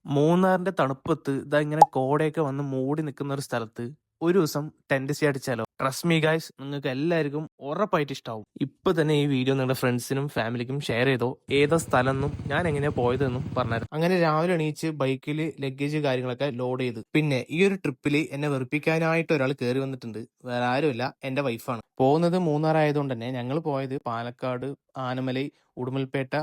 മൂന്നാറിന്റെ തണുപ്പത്ത് ഇതാ ഇങ്ങനെ കോടയൊക്കെ വന്ന് മൂടി നിൽക്കുന്ന ഒരു സ്ഥലത്ത് ഒരു ദിവസം ടെന്റ് സ്റ്റേ അടിച്ചാലോ? ട്രസ്റ്റ് മീ ഗൈസ്, നിങ്ങൾക്ക് എല്ലാവർക്കും ഉറപ്പായിട്ട് ഇഷ്ടാവും. ഇപ്പൊ തന്നെ ഈ വീഡിയോ നിങ്ങളുടെ ഫ്രണ്ട്സിനും ഫാമിലിക്കും ഷെയർ ചെയ്തോ. ഏതാ സ്ഥലം എന്നും ഞാൻ എങ്ങനെയാ പോയതെന്നും പറഞ്ഞുതരാം. അങ്ങനെ രാവിലെ എണീച്ച് ബൈക്കിൽ ലഗേജ് കാര്യങ്ങളൊക്കെ ലോഡ് ചെയ്ത്. പിന്നെ ഈ ഒരു ട്രിപ്പിൽ എന്നെ വെറുപ്പിക്കാനായിട്ട് ഒരാൾ കയറി വന്നിട്ടുണ്ട്. വേറെ ആരുമല്ല, എന്റെ വൈഫാണ്. പോകുന്നത് മൂന്നാർ ആയതുകൊണ്ട് തന്നെ ഞങ്ങൾ പോയത് പാലക്കാട്, ആനമലൈ, ഉടുമൽപേട്ട,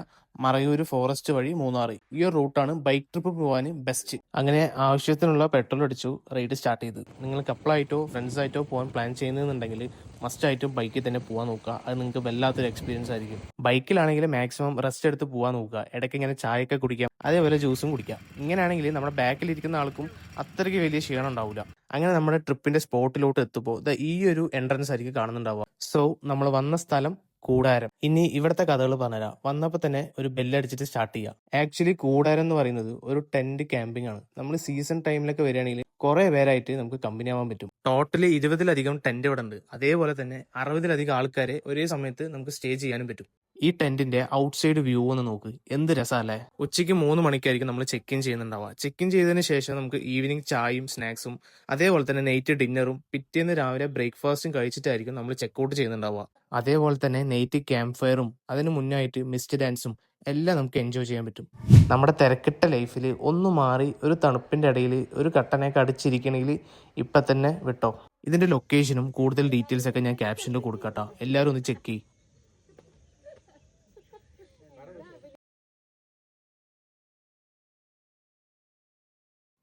മറയൂര് ഫോറസ്റ്റ് വഴി മൂന്നാർ. ഈ ഒരു റൂട്ടാണ് ബൈക്ക് ട്രിപ്പ് പോകാൻ ബെസ്റ്റ്. അങ്ങനെ ആവശ്യത്തിനുള്ള പെട്രോൾ അടിച്ചു, റൈഡ് സ്റ്റാർട്ട് ചെയ്ത്. നിങ്ങൾ കപ്പിളായിട്ടോ ഫ്രണ്ട്സ് ആയിട്ടോ പോകാൻ പ്ലാൻ ചെയ്യുന്നുണ്ടെങ്കിൽ മസ്റ്റ് ആയിട്ടും ബൈക്കിൽ തന്നെ പോകാൻ നോക്കുക. അത് നിങ്ങൾക്ക് വല്ലാത്തൊരു എക്സ്പീരിയൻസ് ആയിരിക്കും. ബൈക്കിലാണെങ്കിൽ മാക്സിമം റെസ്റ്റ് എടുത്ത് പോകാൻ നോക്കുക. ഇടയ്ക്ക് ഇങ്ങനെ ചായയൊക്കെ കുടിക്കാം, അതേപോലെ ജ്യൂസും കുടിക്കാം. ഇങ്ങനെയാണെങ്കിൽ നമ്മുടെ ബാക്കിലിരിക്കുന്ന ആൾക്കും അത്രയ്ക്ക് വലിയ ക്ഷീണം ഉണ്ടാവില്ല. അങ്ങനെ നമ്മുടെ ട്രിപ്പിന്റെ സ്പോട്ടിലോട്ട് എത്തുമ്പോൾ ഈ ഒരു എൻട്രൻസ് ആയിരിക്കും കാണുന്നുണ്ടാവുക. സോ നമ്മൾ വന്ന സ്ഥലം കൂടാരം. ഇനി ഇവിടുത്തെ കഥകൾ പറഞ്ഞുതരാം. വന്നപ്പോൾ തന്നെ ഒരു ബെല്ലടിച്ചിട്ട് സ്റ്റാർട്ട് ചെയ്യാം. ആക്ച്വലി കൂടാരം എന്ന് പറയുന്നത് ഒരു ടെന്റ് ക്യാമ്പിംഗ് ആണ്. നമ്മൾ സീസൺ ടൈമിലൊക്കെ വരികയാണെങ്കിൽ കുറെ പേരായിട്ട് നമുക്ക് കമ്പനി ആവാൻ പറ്റും. ടോട്ടലി 20-ലധികം ടെന്റ് ഇവിടെ ഉണ്ട്. അതേപോലെ തന്നെ 60-ലധികം ആൾക്കാരെ ഒരേ സമയത്ത് നമുക്ക് സ്റ്റേ ചെയ്യാനും പറ്റും. ഈ ടെന്റിന്റെ ഔട്ട്സൈഡ് വ്യൂ ഒന്ന് നോക്ക്, എന്ത് രസമല്ലേ. ഉച്ചയ്ക്ക് 3 മണിക്കായിരിക്കും നമ്മൾ ചെക്ക് ഇൻ ചെയ്യുന്നുണ്ടാവുക. ചെക്ക് ഇൻ ചെയ്തതിന് ശേഷം നമുക്ക് ഈവനിങ് ചായയും സ്നാക്സും അതേപോലെ തന്നെ നൈറ്റ് ഡിന്നറും പിറ്റേന്ന് രാവിലെ ബ്രേക്ക്ഫാസ്റ്റും കഴിച്ചിട്ടായിരിക്കും നമ്മൾ ചെക്കൗട്ട് ചെയ്യുന്നുണ്ടാവുക. അതേപോലെ തന്നെ നൈറ്റ് ക്യാമ്പ് ഫയറും അതിന് മുന്നായിട്ട് മിസ്റ്റ് ഡാൻസും എല്ലാം നമുക്ക് എൻജോയ് ചെയ്യാൻ പറ്റും. നമ്മുടെ തിരക്കിട്ട ലൈഫിൽ ഒന്ന് മാറി ഒരു തണുപ്പിന്റെ ഇടയിൽ ഒരു കട്ടനൊക്കെ അടിച്ചിരിക്കണമെങ്കിൽ ഇപ്പം തന്നെ വിട്ടോ. ഇതിന്റെ ലൊക്കേഷനും കൂടുതൽ ഡീറ്റെയിൽസ് ഒക്കെ ഞാൻ ക്യാപ്ഷനിൽ കൊടുക്കാട്ടോ. എല്ലാവരും ഒന്ന് ചെക്ക് ചെയ്യും.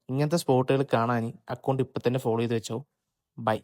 ഇങ്ങനത്തെ സ്പോട്ടുകൾ കാണാൻ അക്കൗണ്ട് ഇപ്പം തന്നെ ഫോളോ ചെയ്ത് വെച്ചോ. ബൈ.